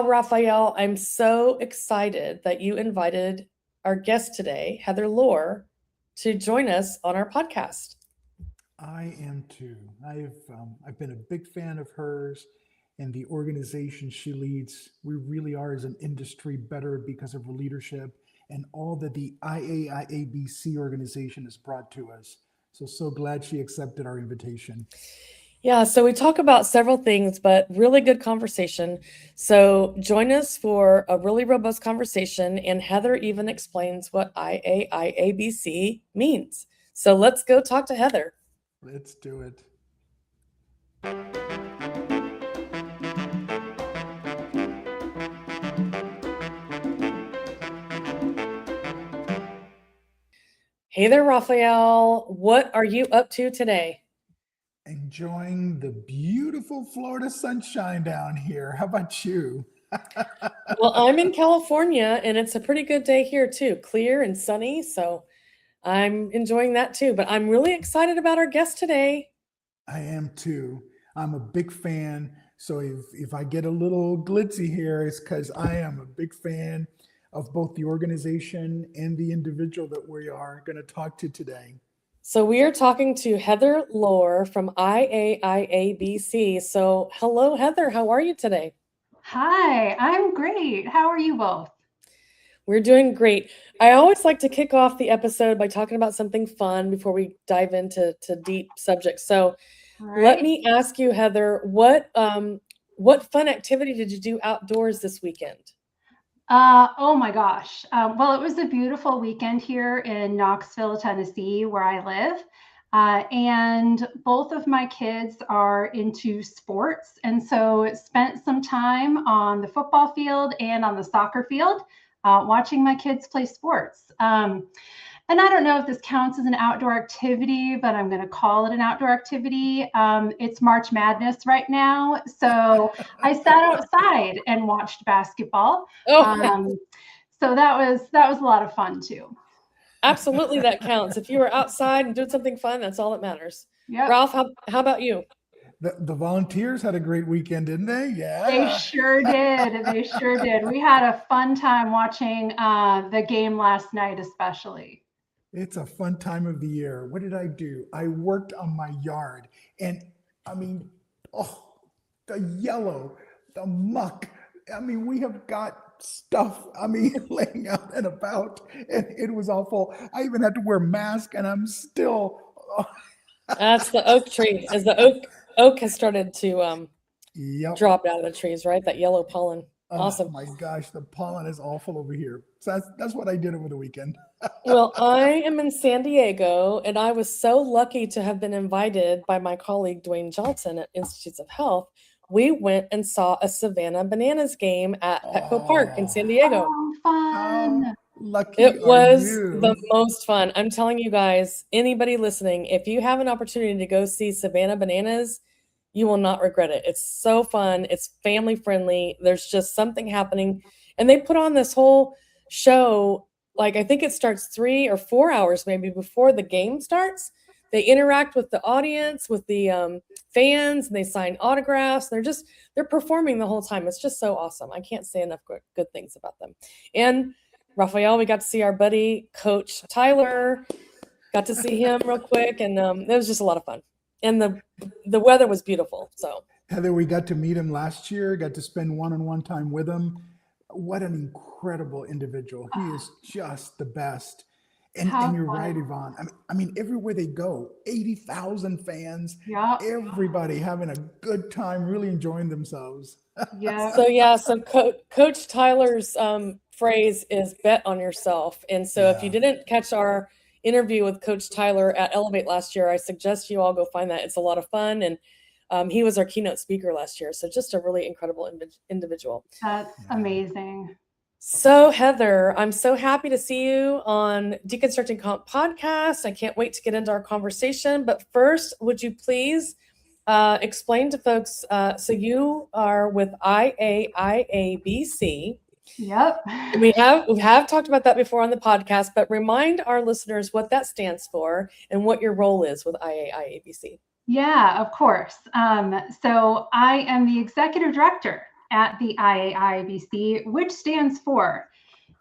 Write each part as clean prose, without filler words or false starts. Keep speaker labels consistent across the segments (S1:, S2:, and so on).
S1: Rafael, I'm so excited that you invited our guest today, Heather Lohr, to join us on our podcast.
S2: I am too. I've been a big fan of hers and the organization she leads. We really are as an industry better because of her leadership and all that the IAIABC organization has brought to us. So glad she accepted our invitation.
S1: Yeah, so we talk about several things, but really good conversation. So join us for a really robust conversation, and Heather even explains what IAIABC means. So let's go talk to Heather.
S2: Let's do it.
S1: Hey there, Rafael. What are you up to today?
S2: Enjoying the beautiful Florida sunshine down here. How about you?
S1: Well, I'm in California, and it's a pretty good day here too, clear and sunny. So I'm enjoying that too. But I'm really excited about our guest today.
S2: I am too. I'm a big fan. So if I get a little glitzy here, it's because I am a big fan of both the organization and the individual that we are going to talk to today.
S1: So we are talking to Heather Lohr from IAIABC. So hello, Heather. How are you today?
S3: Hi, I'm great. How are you both?
S1: We're doing great. I always like to kick off the episode by talking about something fun before we dive into deep subjects. So
S3: All
S1: let
S3: right.
S1: me ask you, Heather, what fun activity did you do outdoors this weekend?
S3: Oh my gosh. Well, it was a beautiful weekend here in Knoxville, Tennessee, where I live. And both of my kids are into sports. And so spent some time on the football field and on the soccer field watching my kids play sports. And I don't know if this counts as an outdoor activity, but I'm going to call it an outdoor activity. It's March Madness right now. So I sat outside and watched basketball.
S1: Oh, yeah,
S3: Um, so that was a lot of fun too.
S1: absolutely, that counts. If you were outside and doing something fun, that's all that matters.
S3: Yep.
S1: Ralph, how about you?
S2: The volunteers had a great weekend, didn't they?
S3: They
S2: Yeah.
S3: sure did. They sure did. We had a fun time watching the game last night, especially.
S2: It's a fun time of the year. What did I do? I worked on my yard. And I mean, oh, the yellow, the muck. I mean, we have got stuff, laying out and about, and it was awful. I even had to wear a mask, and I'm still, oh,
S1: That's the oak tree. As the oak has started to
S2: yep.
S1: drop out of the trees, right? That yellow pollen.
S2: Oh
S1: Awesome.
S2: my gosh, the pollen is awful over here. So that's what I did over the weekend.
S1: Well, I am in San Diego, and I was so lucky to have been invited by my colleague Dwayne Johnson at Institutes of Health. We went and saw a Savannah Bananas game at Petco Park in San
S2: Oh,
S1: Diego.
S3: Oh,
S2: how
S3: fun.
S2: lucky
S1: It
S2: are
S1: was
S2: you?
S1: the most fun. I'm telling you guys, anybody listening, if you have an opportunity to go see Savannah Bananas, you will not regret it. It's so fun. It's family friendly. There's just something happening. And they put on this whole show, like I think it starts 3 or 4 hours maybe before the game starts. They interact with the audience, with the fans, and they sign autographs. They're performing the whole time. It's just so awesome. I can't say enough good things about them. And Raphael, we got to see our buddy Coach Tyler. Got to see him real quick, and it was just a lot of fun. And the weather was beautiful. So
S2: Heather, we got to meet him last year, got to spend one-on-one time with him. What an incredible individual. He is just the best. And
S3: How
S2: you're right,
S3: fun.
S2: Yvonne. I mean, everywhere they go, 80,000 fans,
S3: Yep.
S2: everybody having a good time, really enjoying themselves.
S3: Yep.
S1: so yeah, so Coach Tyler's phrase is bet on yourself. And so if you
S2: Yeah.
S1: didn't catch our interview with Coach Tyler at Elevate last year, I suggest you all go find that. It's a lot of fun, and he was our keynote speaker last year. So just a really incredible individual.
S3: That's
S2: Yeah.
S3: amazing.
S1: So, Heather, I'm so happy to see you on Deconstructing Comp podcast. I can't wait to get into our conversation. But first, would you please explain to folks? So, you are with IAIABC.
S3: Yep.
S1: We have talked about that before on the podcast, but remind our listeners what that stands for and what your role is with IAIABC.
S3: Yeah, of course. So I am the executive director at the IAIABC, which stands for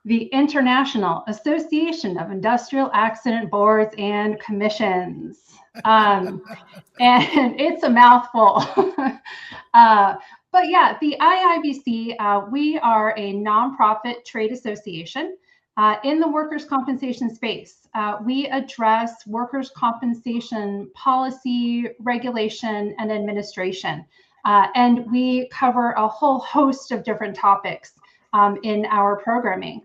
S3: the International Association of Industrial Accident Boards and Commissions. And it's a mouthful. But yeah, the IAIABC, we are a nonprofit trade association in the workers' compensation space. We address workers' compensation policy, regulation, and administration. And we cover a whole host of different topics in our programming.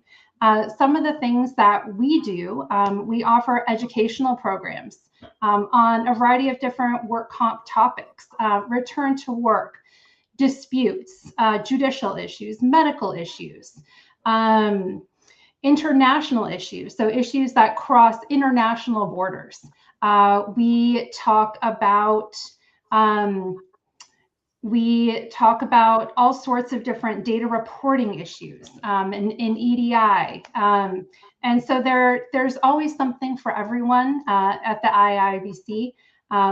S3: Some of the things that we do, we offer educational programs on a variety of different work comp topics, return to work, disputes, judicial issues, medical issues, international issues, so issues that cross international borders. We talk about all sorts of different data reporting issues in EDI. And so there's always something for everyone at the IAIABC.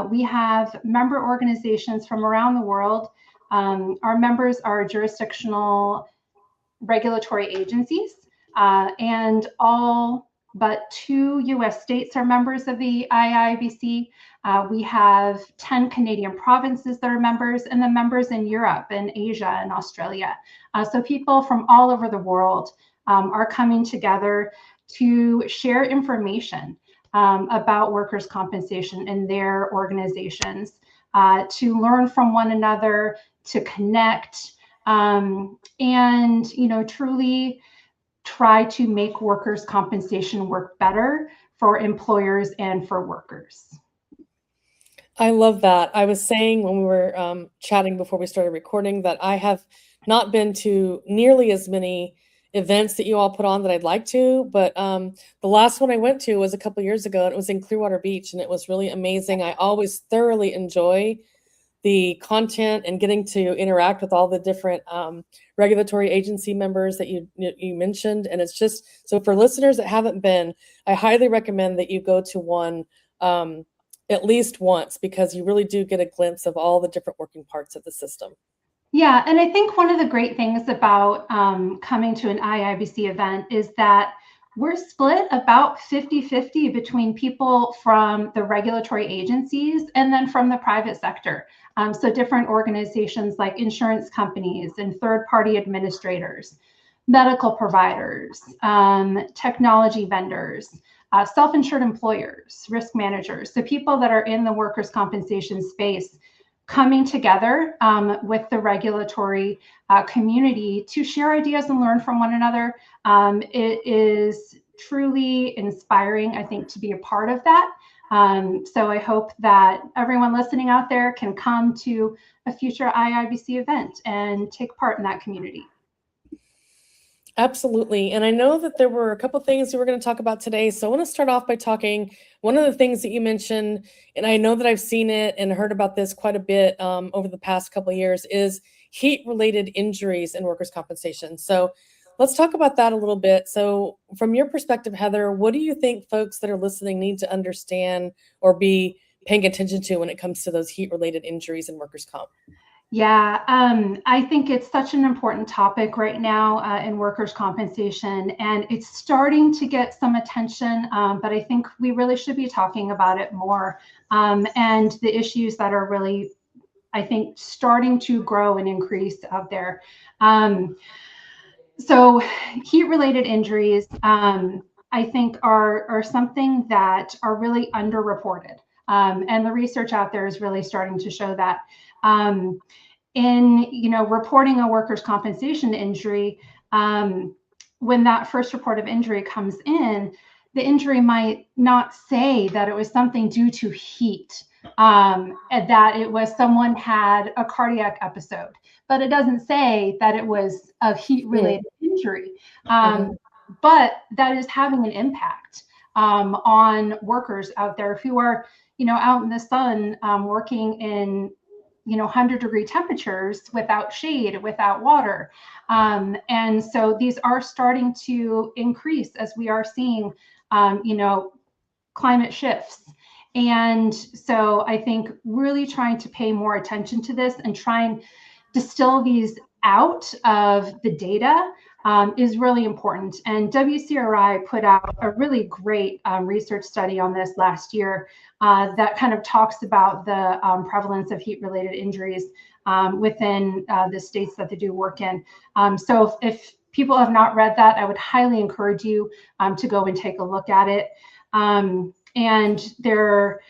S3: We have member organizations from around the world. Our members are jurisdictional regulatory agencies, and all but 2 US states are members of the IAIABC. We have 10 Canadian provinces that are members, and then members in Europe and Asia and Australia. So people from all over the world are coming together to share information about workers' compensation in their organizations, to learn from one another, to connect, and truly try to make workers' compensation work better for employers and for workers.
S1: I love that. I was saying when we were chatting before we started recording that I have not been to nearly as many events that you all put on that I'd like to, but the last one I went to was a couple years ago, and it was in Clearwater Beach, and it was really amazing. I always thoroughly enjoy the content and getting to interact with all the different regulatory agency members that you mentioned. And it's just, so for listeners that haven't been, I highly recommend that you go to one at least once, because you really do get a glimpse of all the different working parts of the system.
S3: Yeah, and I think one of the great things about coming to an IAIABC event is that we're split about 50-50 between people from the regulatory agencies and then from the private sector. So different organizations like insurance companies and third-party administrators, medical providers, technology vendors, self-insured employers, risk managers. So people that are in the workers' compensation space coming together with the regulatory community to share ideas and learn from one another. It is truly inspiring, I think, to be a part of that. So I hope that everyone listening out there can come to a future IAIABC event and take part in that community.
S1: Absolutely. And I know that there were a couple of things we were going to talk about today. So I want to start off by talking, one of the things that you mentioned, and I know that I've seen it and heard about this quite a bit over the past couple of years, is heat-related injuries in workers' compensation. So let's talk about that a little bit. So from your perspective, Heather, what do you think folks that are listening need to understand or be paying attention to when it comes to those heat-related injuries in workers' comp?
S3: Yeah, I think it's such an important topic right now in workers' compensation, and it's starting to get some attention, but I think we really should be talking about it more, and the issues that are really, I think, starting to grow and increase out there. So heat-related injuries, I think, are something that are really underreported, and the research out there is really starting to show that. In reporting a workers' compensation injury, when that first report of injury comes in, the injury might not say that it was something due to heat, and that it was someone had a cardiac episode, but it doesn't say that it was a heat-related injury. But that is having an impact on workers out there who are, out in the sun, working in 100-degree temperatures without shade, without water. And so these are starting to increase as we are seeing, climate shifts. And so I think really trying to pay more attention to this and try and distill these out of the data is really important. And WCRI put out a really great research study on this last year that kind of talks about the prevalence of heat-related injuries within the states that they do work in. So if people have not read that, I would highly encourage you to go and take a look at it. And there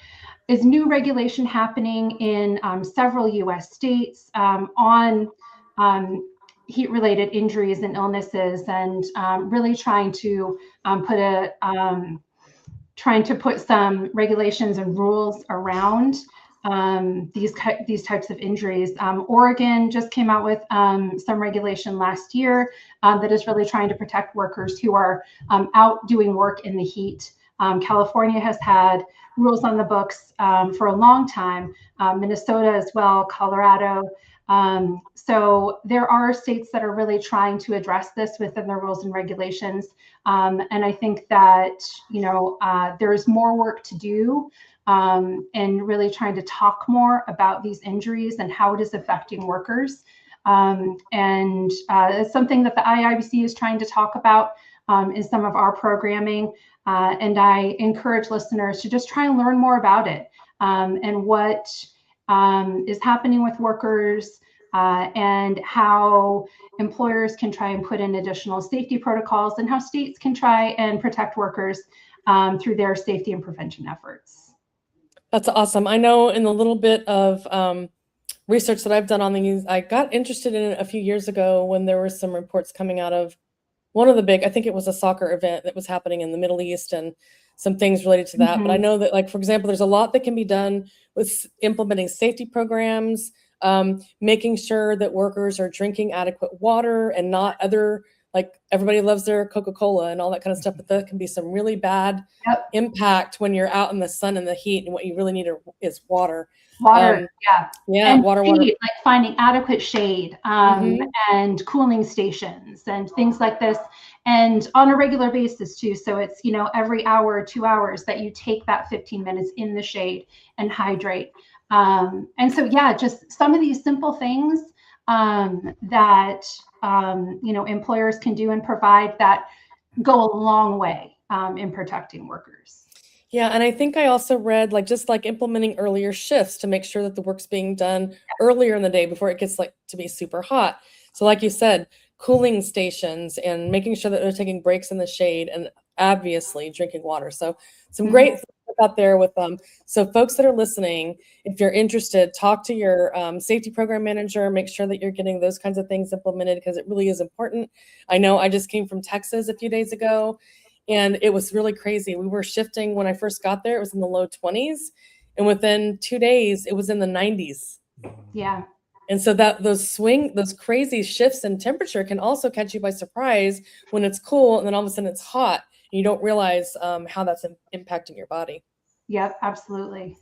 S3: is new regulation happening in several US states on heat-related injuries and illnesses, and really trying to put some regulations and rules around these types of injuries. Oregon just came out with some regulation last year that is really trying to protect workers who are out doing work in the heat. California has had rules on the books for a long time, Minnesota as well, Colorado. So there are states that are really trying to address this within their rules and regulations. And I think that, there's more work to do and really trying to talk more about these injuries and how it is affecting workers. And it's something that the IAIABC is trying to talk about in some of our programming. And I encourage listeners to just try and learn more about it and what is happening with workers and how employers can try and put in additional safety protocols, and how states can try and protect workers through their safety and prevention efforts.
S1: That's awesome. I know in the little bit of research that I've done on these, I got interested in it a few years ago when there were some reports coming out of one of the big, I think it was a soccer event that was happening in the Middle East and some things related to that. But I know that, like, for example, there's a lot that can be done with implementing safety programs, making sure that workers are drinking adequate water and not other, like, everybody loves their Coca-Cola and all that kind of stuff, but that can be some really bad impact when you're out in the sun and the heat, and what you really need is water.
S3: Water, and
S1: water.
S3: Like finding adequate shade and cooling stations and things like this, and on a regular basis too. So it's, every hour or 2 hours that you take that 15 minutes in the shade and hydrate. And so, just some of these simple things that, employers can do and provide that go a long way in protecting workers.
S1: Yeah, and I think I also read just implementing earlier shifts to make sure that the work's being done earlier in the day before it gets to be super hot. So like you said, cooling stations and making sure that they're taking breaks in the shade, and obviously drinking water. So some great things out there with so folks that are listening, if you're interested, talk to your safety program manager, make sure that you're getting those kinds of things implemented, because it really is important. I know I just came from Texas a few days ago, and it was really crazy. We were shifting when I first got there. It was in the low 20s. And within 2 days, it was in the 90s.
S3: Yeah.
S1: And so those crazy shifts in temperature can also catch you by surprise when it's cool, and then all of a sudden it's hot. And you don't realize how that's impacting your body.
S3: Yep, absolutely.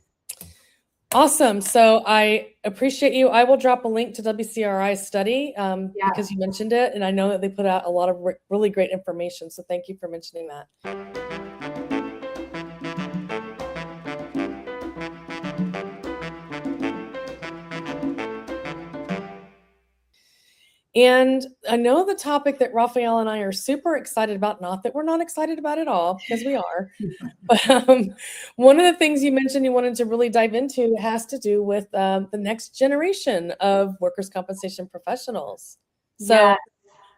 S1: Awesome. So I appreciate you. I will drop a link to WCRI's study because you mentioned it, and I know that they put out a lot of really great information. So thank you for mentioning that. And I know the topic that Rafael and I are super excited about, not that we're not excited about it all, because we are, but one of the things you mentioned you wanted to really dive into has to do with the next generation of workers' compensation professionals. So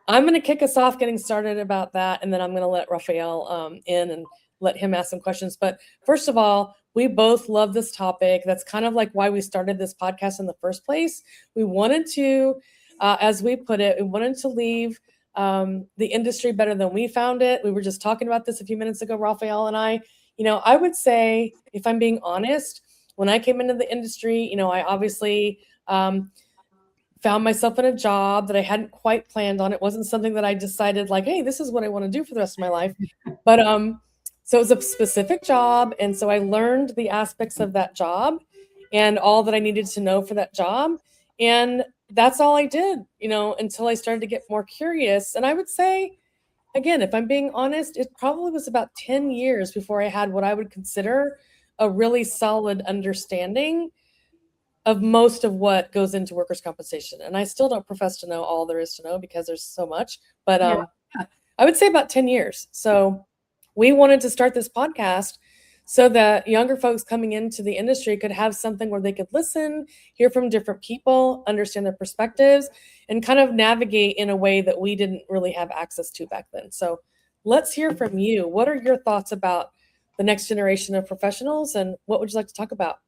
S1: I'm going to kick us off getting started about that, and then I'm going to let Rafael in and let him ask some questions. But first of all, we both love this topic. That's kind of like why we started this podcast in the first place. We wanted to, as we put it, we wanted to leave the industry better than we found it. We were just talking about this a few minutes ago, Rafael and I. I would say, if I'm being honest, when I came into the industry, I obviously found myself in a job that I hadn't quite planned on. It wasn't something that I decided hey, this is what I want to do for the rest of my life. But so it was a specific job. And so I learned the aspects of that job and all that I needed to know for that job. And that's all I did, until I started to get more curious. And I would say, again, if I'm being honest, it probably was about 10 years before I had what I would consider a really solid understanding of most of what goes into workers' compensation. And I still don't profess to know all there is to know because there's so much, but I would say about 10 years. So we wanted to start this podcast so that younger folks coming into the industry could have something where they could listen, hear from different people, understand their perspectives, and kind of navigate in a way that we didn't really have access to back then. So let's hear from you. What are your thoughts about the next generation of professionals, and what would you like to talk about?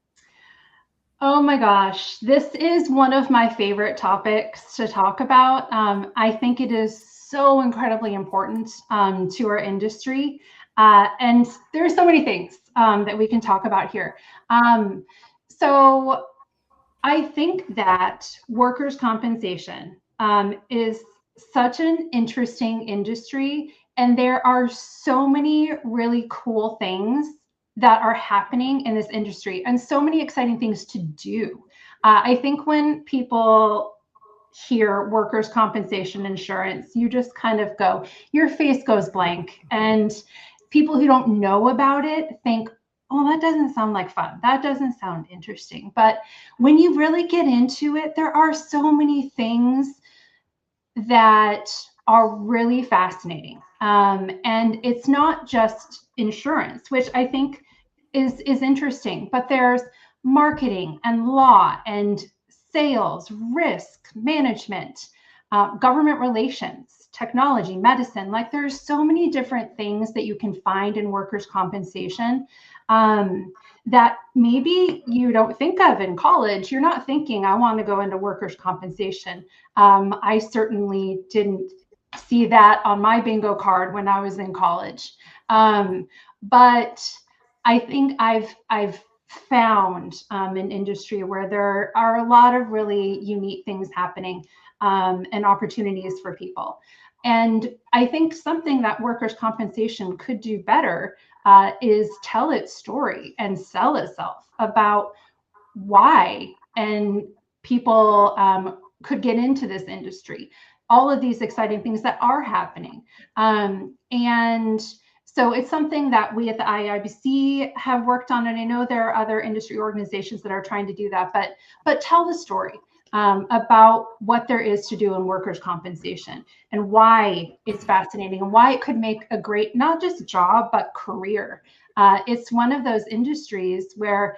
S3: Oh my gosh, this is one of my favorite topics to talk about. I think it is so incredibly important to our industry. And there's so many things that we can talk about here. So I think that workers' compensation is such an interesting industry, and there are so many really cool things that are happening in this industry and so many exciting things to do. I think when people hear workers' compensation insurance, you just kind of go, your face goes blank. And people who don't know about it think, oh, that doesn't sound like fun. That doesn't sound interesting. But when you really get into it, there are so many things that are really fascinating. And it's not just insurance, which I think is interesting, but there's marketing and law and sales, risk management, government relations, technology, medicine. Like there's so many different things that you can find in workers' compensation that maybe you don't think of in college. You're not thinking, I want to go into workers' compensation. I certainly didn't see that on my bingo card when I was in college. But I think I've found an industry where there are a lot of really unique things happening and opportunities for people. And I think something that workers' compensation could do better is tell its story and sell itself about why and people could get into this industry, all of these exciting things that are happening. And so it's something that we at the IAIABC have worked on, and I know there are other industry organizations that are trying to do that, but tell the story about what there is to do in workers' compensation and why it's fascinating and why it could make a great, not just job, but career. It's one of those industries where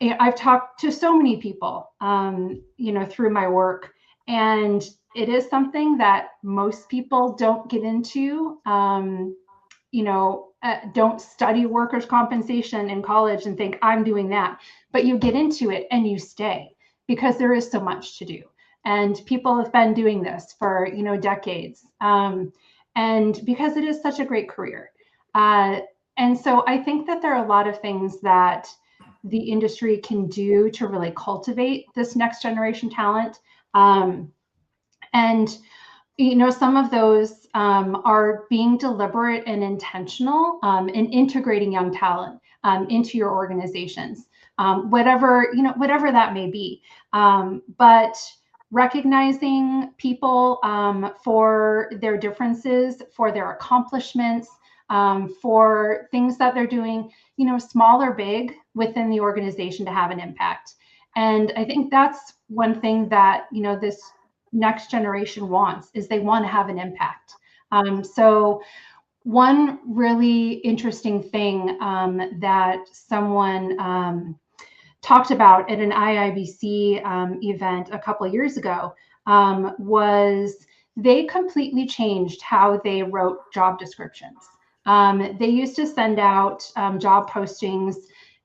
S3: I've talked to so many people, through my work, and it is something that most people don't get into. Don't study workers' compensation in college and think I'm doing that, but you get into it and you stay because there is so much to do, and people have been doing this for decades, and because it is such a great career. And so I think that there are a lot of things that the industry can do to really cultivate this next generation talent. And some of those are being deliberate and intentional in integrating young talent into your organizations, whatever that may be. But recognizing people for their differences, for their accomplishments, for things that they're doing, small or big within the organization to have an impact. And I think that's one thing that, this next generation wants, is they want to have an impact. So one really interesting thing that someone talked about at an IAIABC event a couple of years ago was they completely changed how they wrote job descriptions. They used to send out job postings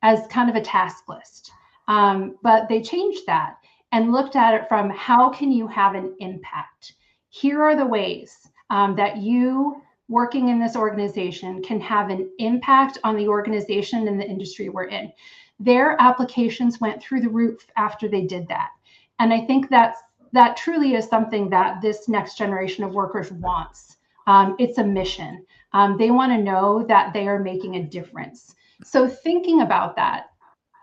S3: as kind of a task list, but they changed that and looked at it from how can you have an impact? Here are the ways that you working in this organization can have an impact on the organization and the industry we're in. Their applications went through the roof after they did that. And I think that truly is something that this next generation of workers wants. It's a mission. They want to know that they are making a difference. So thinking about that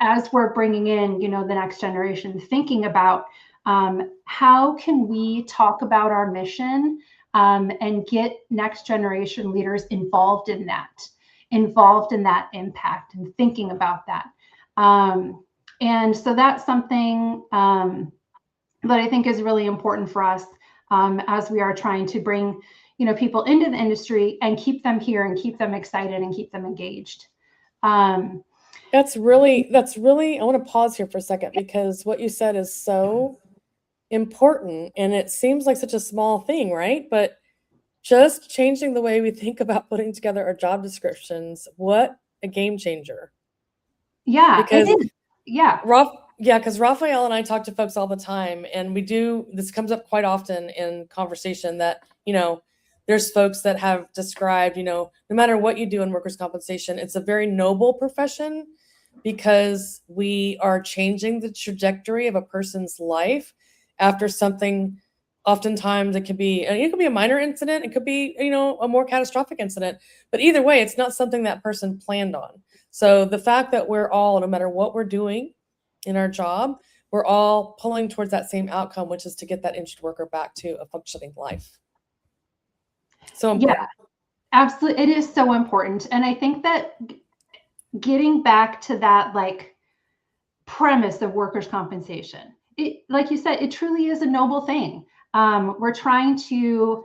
S3: as we're bringing in, the next generation, thinking about how can we talk about our mission and get next generation leaders involved in that impact and thinking about that. And so that's something that I think is really important for us as we are trying to bring, people into the industry and keep them here and keep them excited and keep them engaged.
S1: That's really, I want to pause here for a second, because what you said is so important, and it seems like such a small thing, right? But just changing the way we think about putting together our job descriptions, what a game changer.
S3: Yeah,
S1: Because
S3: it is. Yeah.
S1: Because Rafael and I talk to folks all the time, and this comes up quite often in conversation that, there's folks that have described, no matter what you do in workers' compensation, it's a very noble profession, because we are changing the trajectory of a person's life after something. Oftentimes it could be a minor incident, it could be, a more catastrophic incident, but either way, it's not something that person planned on. So the fact that we're all, no matter what we're doing in our job, we're all pulling towards that same outcome, which is to get that injured worker back to a functioning life. So important.
S3: Yeah, absolutely. It is so important. And I think that getting back to that premise of workers' compensation, like you said, it truly is a noble thing. We're trying to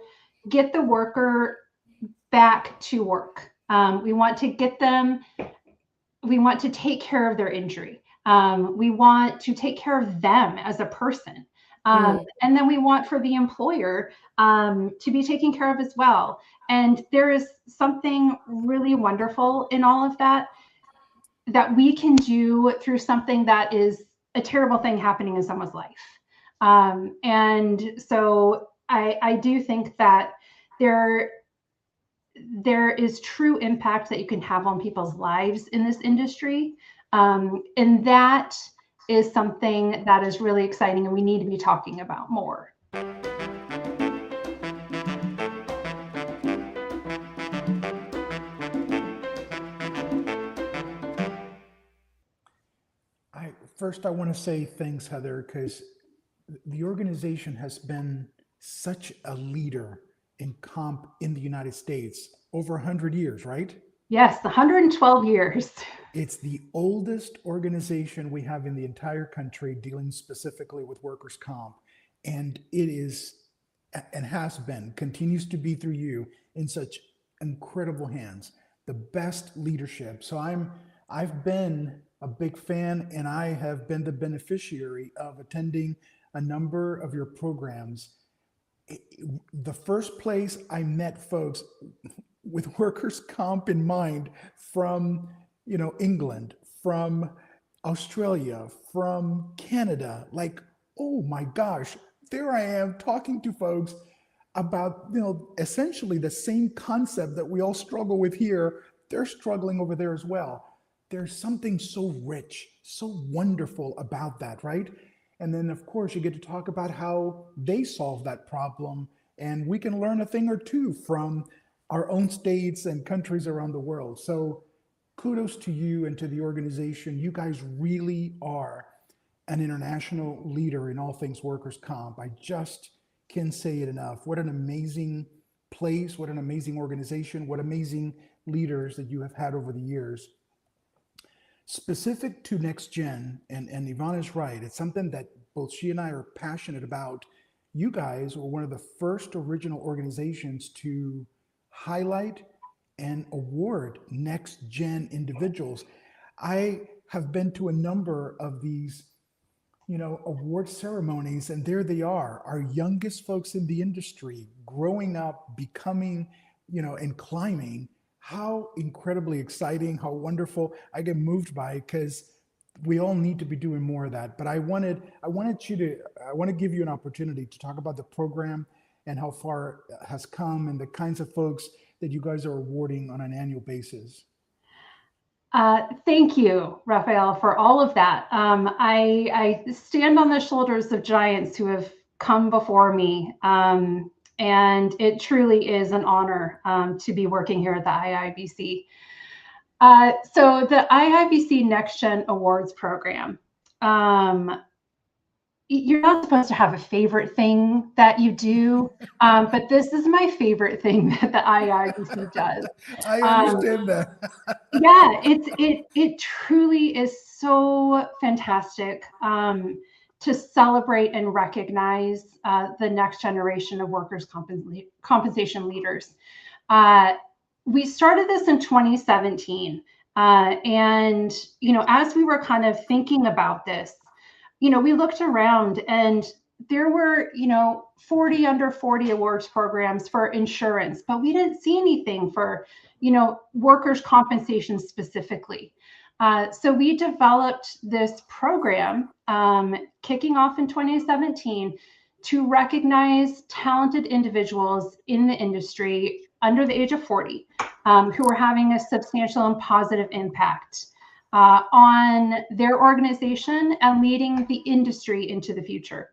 S3: get the worker back to work. We want to take care of their injury. We want to take care of them as a person. And then we want for the employer to be taken care of as well. And there is something really wonderful in all of that we can do through something that is a terrible thing happening in someone's life. And so I do think that there is true impact that you can have on people's lives in this industry. And that is something that is really exciting and we need to be talking about more.
S2: First, I want to say thanks, Heather, because the organization has been such a leader in comp in the United States over 100 years, right?
S3: Yes, 112 years.
S2: It's the oldest organization we have in the entire country dealing specifically with workers' comp. And it is, and has been, continues to be through you in such incredible hands, the best leadership. So I've been a big fan, and I have been the beneficiary of attending a number of your programs. The first place I met folks with workers' comp in mind from, England, from Australia, from Canada, oh my gosh, there I am talking to folks about, essentially the same concept that we all struggle with here. They're struggling over there as well. There's something so rich, so wonderful about that, right? And then, of course, you get to talk about how they solve that problem, and we can learn a thing or two from our own states and countries around the world. So kudos to you and to the organization. You guys really are an international leader in all things workers' comp. I just can't say it enough. What an amazing place, what an amazing organization, what amazing leaders that you have had over the years. Specific to Next Gen, and Yvonne is right, it's something that both she and I are passionate about. You guys were one of the first original organizations to highlight and award Next Gen individuals. I have been to a number of these, award ceremonies, and there they are, our youngest folks in the industry, growing up, becoming, and climbing. How incredibly exciting, how wonderful. I get moved by it because we all need to be doing more of that. But I want to give you an opportunity to talk about the program and how far it has come and the kinds of folks that you guys are awarding on an annual basis.
S3: Thank you, Rafael, for all of that. I stand on the shoulders of giants who have come before me. And it truly is an honor to be working here at the IAIABC. So the IAIABC Next Gen Awards program, you're not supposed to have a favorite thing that you do, but this is my favorite thing that the IAIABC does.
S2: I understand that.
S3: Yeah, it truly is so fantastic to celebrate and recognize the next generation of workers' compensation leaders. We started this in 2017, and as we were kind of thinking about this, we looked around and there were 40 under 40 awards programs for insurance, but we didn't see anything for workers' compensation specifically. So we developed this program kicking off in 2017 to recognize talented individuals in the industry under the age of 40 who are having a substantial and positive impact on their organization and leading the industry into the future.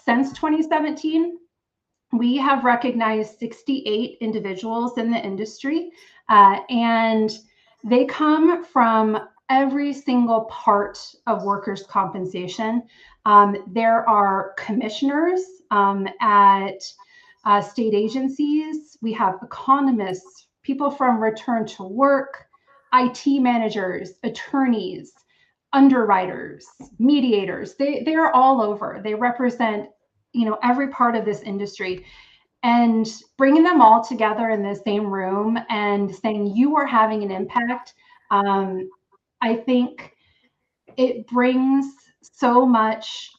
S3: Since 2017, we have recognized 68 individuals in the industry, and they come from every single part of workers' compensation. There are commissioners at state agencies. We have economists, people from return to work, IT managers, attorneys, underwriters, mediators. They are all over. They represent every part of this industry, and bringing them all together in the same room and saying you are having an impact. I think it brings so much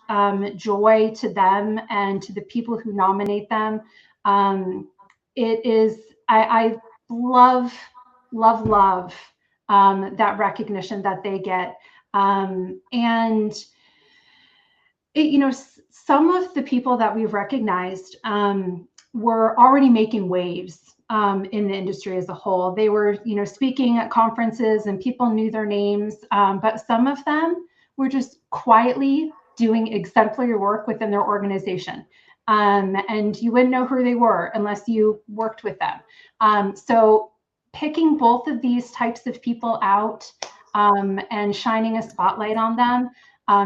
S3: joy to them and to the people who nominate them. It is, I love that recognition that they get. And some of the people that we've recognized were already making waves in the industry as a whole. They were, speaking at conferences and people knew their names, but some of them were just quietly doing exemplary work within their organization. And you wouldn't know who they were unless you worked with them. So picking both of these types of people out and shining a spotlight on them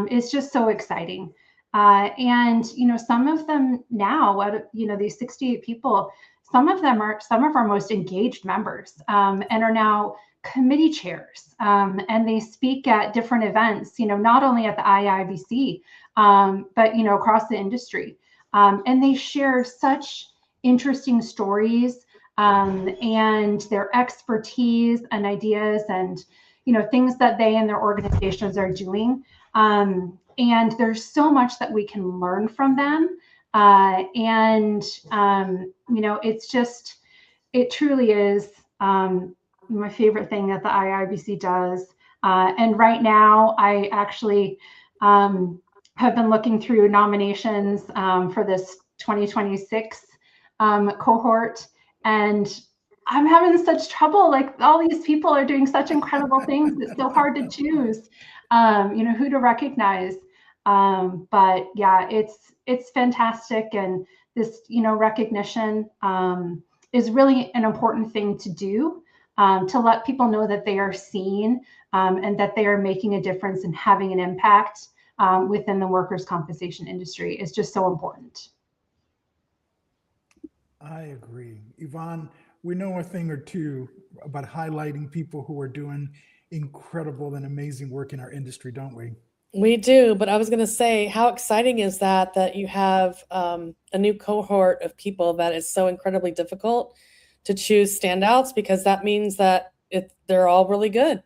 S3: is just so exciting. And some of them now, these 68 people, some of them are some of our most engaged members and are now committee chairs, and they speak at different events, not only at the IAIABC, but across the industry, and they share such interesting stories and their expertise and ideas and things that they and their organizations are doing. And there's so much that we can learn from them. It truly is my favorite thing that the IAIABC does. And right now, I actually have been looking through nominations for this 2026 cohort, and I'm having such trouble. Like, all these people are doing such incredible things. It's so hard to choose, who to recognize. But yeah, it's fantastic. And this, recognition is really an important thing to do, to let people know that they are seen and that they are making a difference and having an impact within the workers' compensation industry is just so important.
S2: I agree. Yvonne, we know a thing or two about highlighting people who are doing incredible and amazing work in our industry, don't we?
S1: We do, but I was going to say, how exciting is that you have a new cohort of people that is so incredibly difficult to choose standouts, because that means that they're all really good.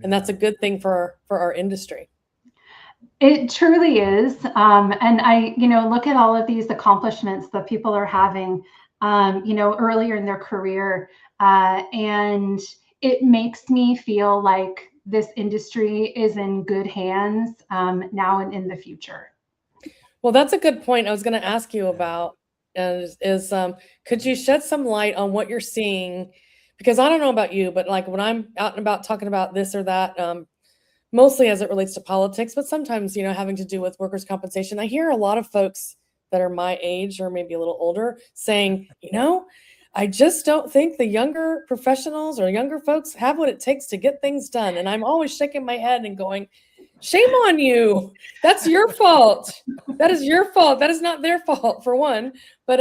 S1: And that's a good thing for our industry.
S3: It truly is. And I, look at all of these accomplishments that people are having, earlier in their career. And it makes me feel like this industry is in good hands now and in the future.
S1: Well, that's a good point. I was going to ask you about could you shed some light on what you're seeing? Because I don't know about you, but like when I'm out and about talking about this or that, mostly as it relates to politics, but sometimes, having to do with workers' compensation, I hear a lot of folks that are my age or maybe a little older saying, I just don't think the younger professionals or younger folks have what it takes to get things done. And I'm always shaking my head and going, Shame on you. That's your fault. That is your fault. That is not their fault, for one. But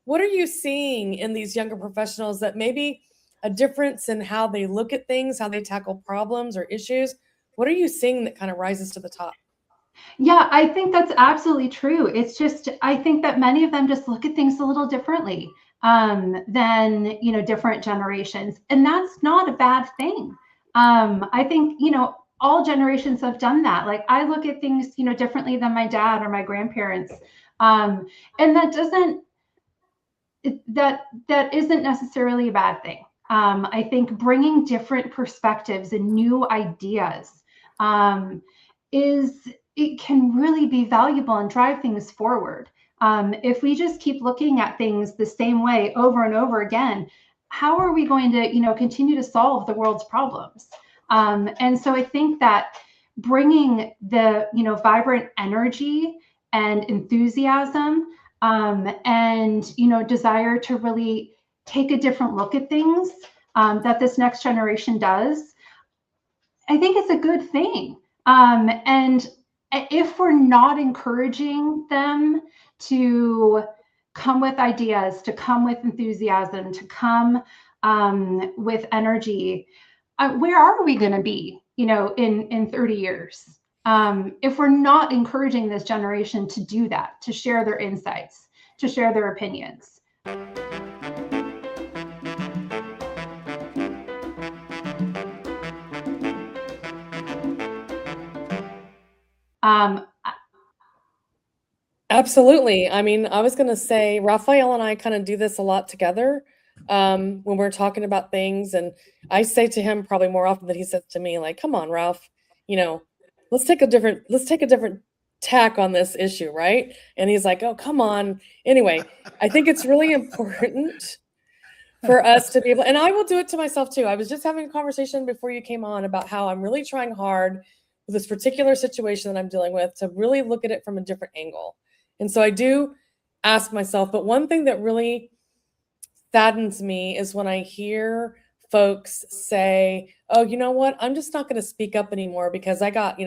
S1: what are you seeing in these younger professionals that maybe a difference in how they look at things, how they tackle problems or issues? What are you seeing that kind of rises to the top?
S3: Yeah, I think that's absolutely true. It's just, I think that many of them just look at things a little differently than, different generations. And that's not a bad thing. I think, all generations have done that. Like I look at things, differently than my dad or my grandparents. And that isn't necessarily a bad thing. I think bringing different perspectives and new ideas it can really be valuable and drive things forward. If we just keep looking at things the same way over and over again, how are we going to, continue to solve the world's problems? And so I think that bringing the, vibrant energy and enthusiasm and, desire to really take a different look at things that this next generation does, I think it's a good thing. And if we're not encouraging them to come with ideas, to come with enthusiasm, to come with energy, where are we going to be, in 30 years? If we're not encouraging this generation to do that, to share their insights, to share their opinions.
S1: Absolutely. I mean, I was going to say, Rafael and I kind of do this a lot together when we're talking about things. And I say to him probably more often than he says to me, like, come on, Ralph, let's take a different tack on this issue, right? And he's like, oh, come on. Anyway, I think it's really important for us to be able, and I will do it to myself too. I was just having a conversation before you came on about how I'm really trying hard with this particular situation that I'm dealing with to really look at it from a different angle. And so I do ask myself, but one thing that really saddens me is when I hear folks say, oh, you know what? I'm just not going to speak up anymore because I got,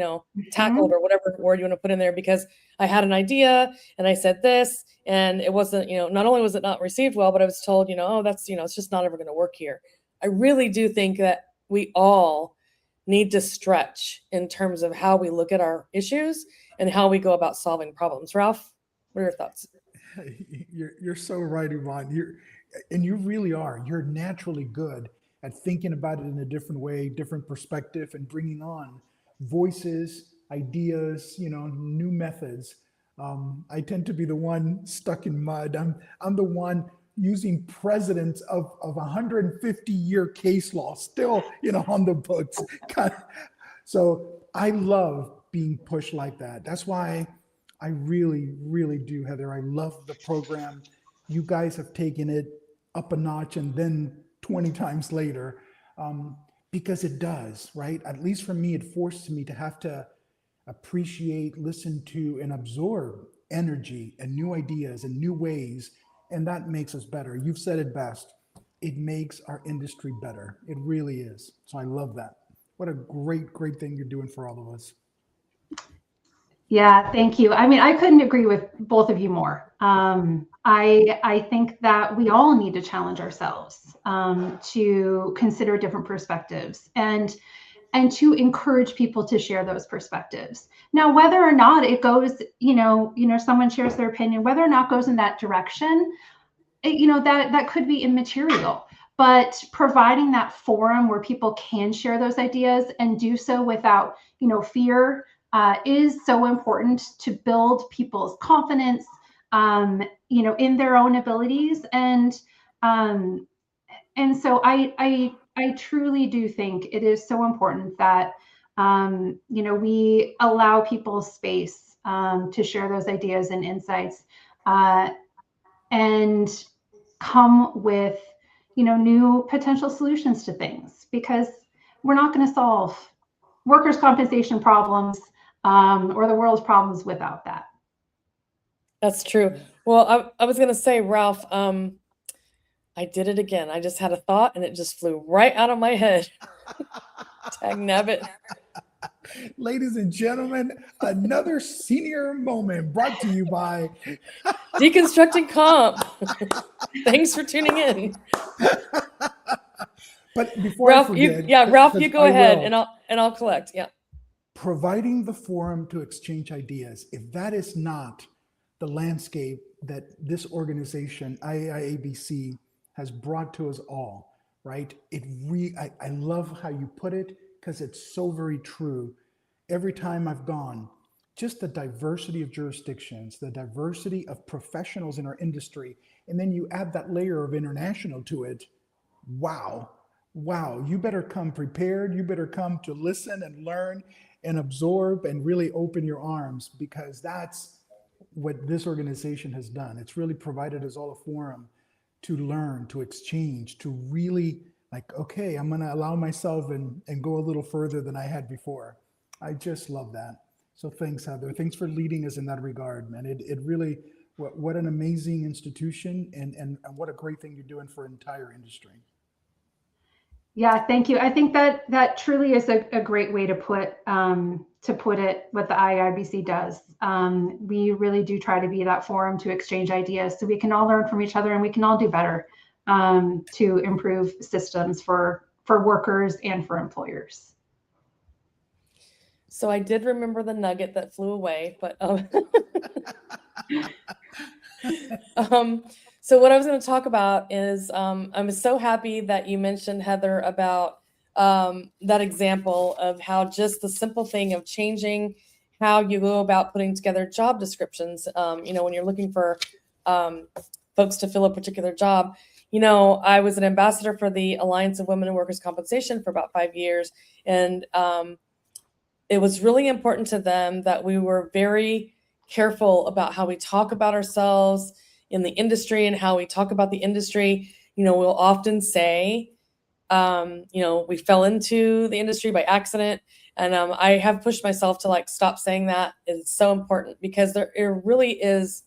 S1: tackled or whatever word you want to put in there because I had an idea and I said this and it wasn't, not only was it not received well, but I was told, oh, that's, it's just not ever going to work here. I really do think that we all need to stretch in terms of how we look at our issues and how we go about solving problems. Ralph, what are your thoughts?
S2: You're so right, Yvonne. You really are. You're naturally good at thinking about it in a different way, different perspective, and bringing on voices, ideas, new methods. I tend to be the one stuck in mud. I'm the one using precedents of 150-year case law still, on the books. So I love being pushed like that. That's why I really, really do, Heather. I love the program. You guys have taken it up a notch and then 20 times later, because it does, right? At least for me, it forces me to have to appreciate, listen to, and absorb energy and new ideas and new ways. And that makes us better. You've said it best. It makes our industry better. It really is. So I love that. What a great, great thing you're doing for all of us.
S3: Yeah, thank you. I mean, I couldn't agree with both of you more. I think that we all need to challenge ourselves to consider different perspectives and to encourage people to share those perspectives. Now, whether or not it goes, someone shares their opinion, whether or not it goes in that direction, that could be immaterial. But providing that forum where people can share those ideas and do so without, fear, is so important to build people's confidence, in their own abilities. And so I truly do think it is so important that, we allow people space to share those ideas and insights and come with, new potential solutions to things, because we're not going to solve workers' compensation problems or the world's problems without that.
S1: That's true. Well, I was going to say, Ralph, I did it again. I just had a thought and it just flew right out of my head. Tag nabbit.
S2: Ladies and gentlemen, another senior moment brought to you by
S1: Deconstructing comp. Thanks for tuning in.
S2: But before
S1: Ralph,
S2: I forget,
S1: Ralph, you go ahead
S2: will,
S1: and I'll collect. Yeah.
S2: providing the forum to exchange ideas, if that is not the landscape that this organization, IAIABC, has brought to us all, right? I love how you put it, because it's so very true. Every time I've gone, just the diversity of jurisdictions, the diversity of professionals in our industry, and then you add that layer of international to it. Wow. Wow. You better come prepared. You better come to listen and learn and absorb and really open your arms, because that's what this organization has done. It's really provided us all a forum to learn, to exchange, to really like, okay, I'm going to allow myself and go a little further than I had before. I just love that. So thanks, Heather. Thanks for leading us in that regard, man. It really, what an amazing institution, and what a great thing you're doing for an entire industry.
S3: Yeah, thank you. I think that truly is a great way to put it, what the IAIBC does. We really do try to be that forum to exchange ideas, so we can all learn from each other and we can all do better to improve systems for workers and for employers.
S1: So I did remember the nugget that flew away, but so what I was going to talk about is I'm so happy that you mentioned, Heather, about that example of how just the simple thing of changing how you go about putting together job descriptions, when you're looking for folks to fill a particular job. I was an ambassador for the Alliance of Women in Workers' Compensation for about 5 years, and it was really important to them that we were very careful about how we talk about ourselves in the industry and how we talk about the industry. We'll often say, we fell into the industry by accident. And I have pushed myself to stop saying that. It's so important, because it really is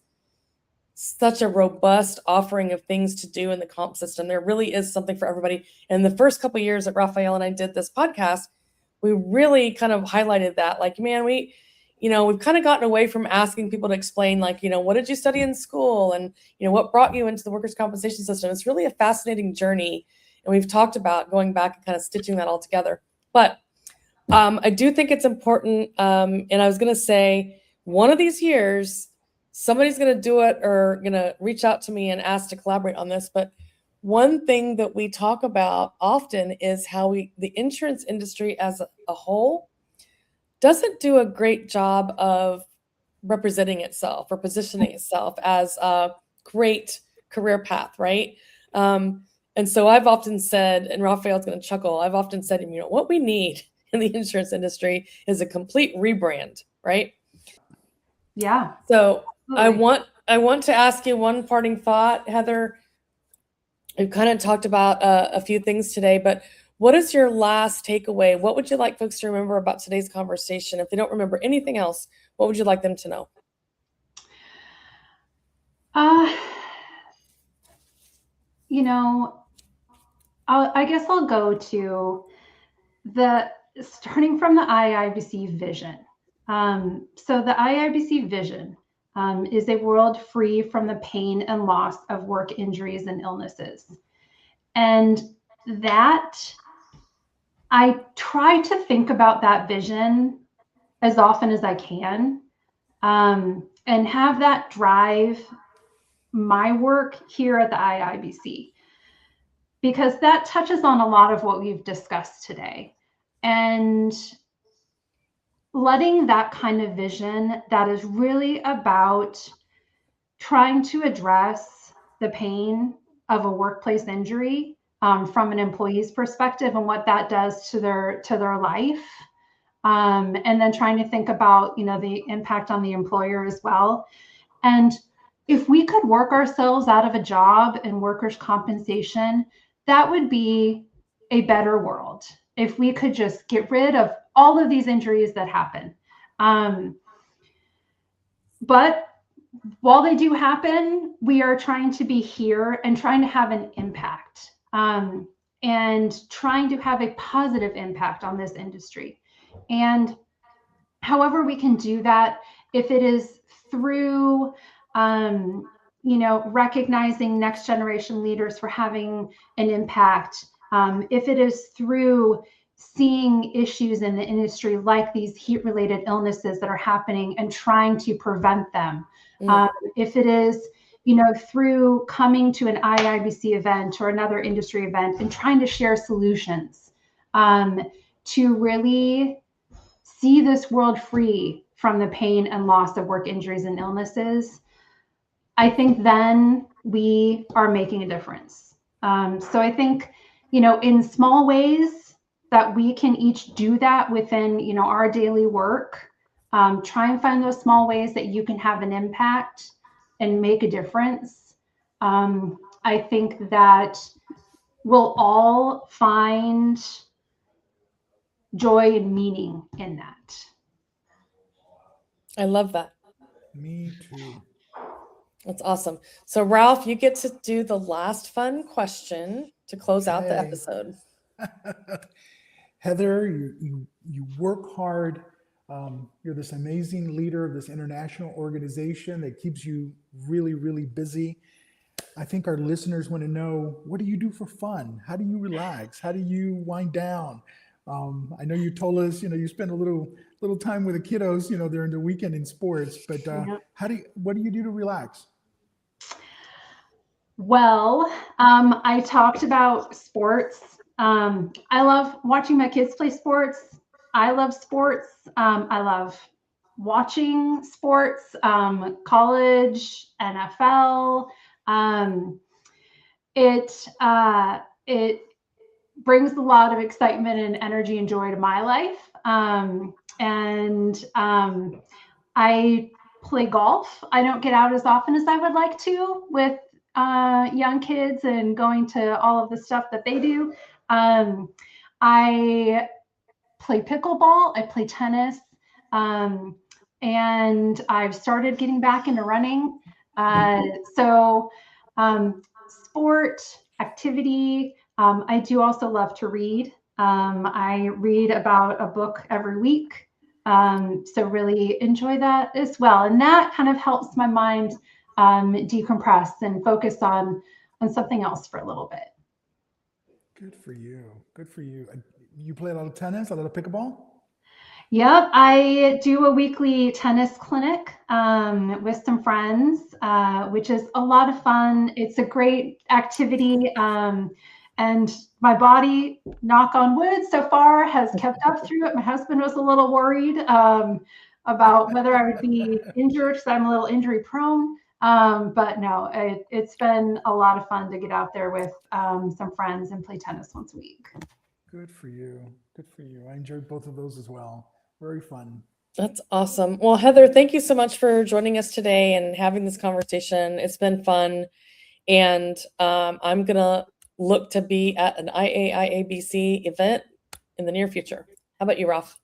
S1: such a robust offering of things to do in the comp system. There really is something for everybody. And the first couple of years that Rafael and I did this podcast, we really kind of highlighted that, man, we've kind of gotten away from asking people to explain, what did you study in school? And, what brought you into the workers' compensation system? It's really a fascinating journey. And we've talked about going back and kind of stitching that all together. But I do think it's important. And I was going to say, one of these years, somebody's going to do it or going to reach out to me and ask to collaborate on this. But one thing that we talk about often is how the insurance industry as a whole doesn't do a great job of representing itself or positioning itself as a great career path, right? And so I've often said, and Rafael's going to chuckle, I've often said, what we need in the insurance industry is a complete rebrand, right?
S3: Yeah.
S1: So absolutely. I want to ask you one parting thought, Heather. We've kind of talked about a few things today, but what is your last takeaway? What would you like folks to remember about today's conversation? If they don't remember anything else, what would you like them to know?
S3: I guess I'll go to starting from the IAIBC vision. So the IAIBC vision is a world free from the pain and loss of work injuries and illnesses. And that, I try to think about that vision as often as I can, and have that drive my work here at the IAIBC, because that touches on a lot of what we've discussed today. And letting that kind of vision that is really about trying to address the pain of a workplace injury from an employee's perspective and what that does to their life, and then trying to think about the impact on the employer as well. And if we could work ourselves out of a job in workers' compensation, that would be a better world. If we could just get rid of all of these injuries that happen. But while they do happen, we are trying to be here and trying to have an impact, and trying to have a positive impact on this industry. And however we can do that, if it is through, recognizing next generation leaders for having an impact, if it is through seeing issues in the industry like these heat-related illnesses that are happening and trying to prevent them, if it is, through coming to an IAIABC event or another industry event and trying to share solutions, to really see this world free from the pain and loss of work injuries and illnesses, I think then we are making a difference. So I think, in small ways that we can each do that within, our daily work, try and find those small ways that you can have an impact and make a difference. I think that we'll all find joy and meaning in that.
S1: I love that.
S2: Me too.
S1: That's awesome. So Ralph, you get to do the last fun question to close out the
S2: Okay.
S1: episode.
S2: Heather, you work hard. You're this amazing leader of this international organization that keeps you really, really busy. I think our listeners want to know, what do you do for fun? How do you relax? How do you wind down? I know you told us, you spend a little time with the kiddos, during the weekend in sports, but what do you do to relax?
S3: Well, I talked about sports. I love watching my kids play sports. I love sports. I love watching sports, college, NFL. It brings a lot of excitement and energy and joy to my life. I play golf. I don't get out as often as I would like to with young kids and going to all of the stuff that they do. I play pickleball. I play tennis. And I've started getting back into running. Sport, activity. I do also love to read. I read about a book every week. So really enjoy that as well. And that kind of helps my mind decompress and focus on something else for a little bit.
S2: Good for you. Good for you. You play a lot of tennis, a lot of pickleball?
S3: Yep, I do a weekly tennis clinic with some friends, which is a lot of fun. It's a great activity. And my body, knock on wood, so far has kept up through it. My husband was a little worried about whether I would be injured because I'm a little injury prone. But no, it's been a lot of fun to get out there with some friends and play tennis once a week.
S2: Good for you. Good for you. I enjoyed both of those as well. Very fun.
S1: That's awesome. Well, Heather, thank you so much for joining us today and having this conversation. It's been fun. And I'm going to look to be at an IAIABC event in the near future. How about you, Ralph?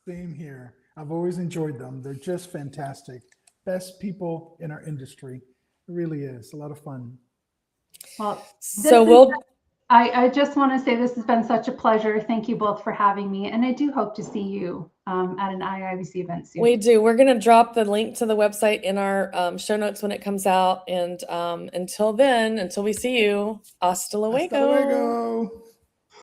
S2: Same here. I've always enjoyed them. They're just fantastic. Best people in our industry. It really is a lot of fun.
S3: Well,
S1: so
S3: I just want to say this has been such a pleasure. Thank you both for having me. And I do hope to see you at an IAIABC event soon.
S1: We do. We're going to drop the link to the website in our show notes when it comes out. And until then, until we see you, hasta luego.
S2: Hasta luego.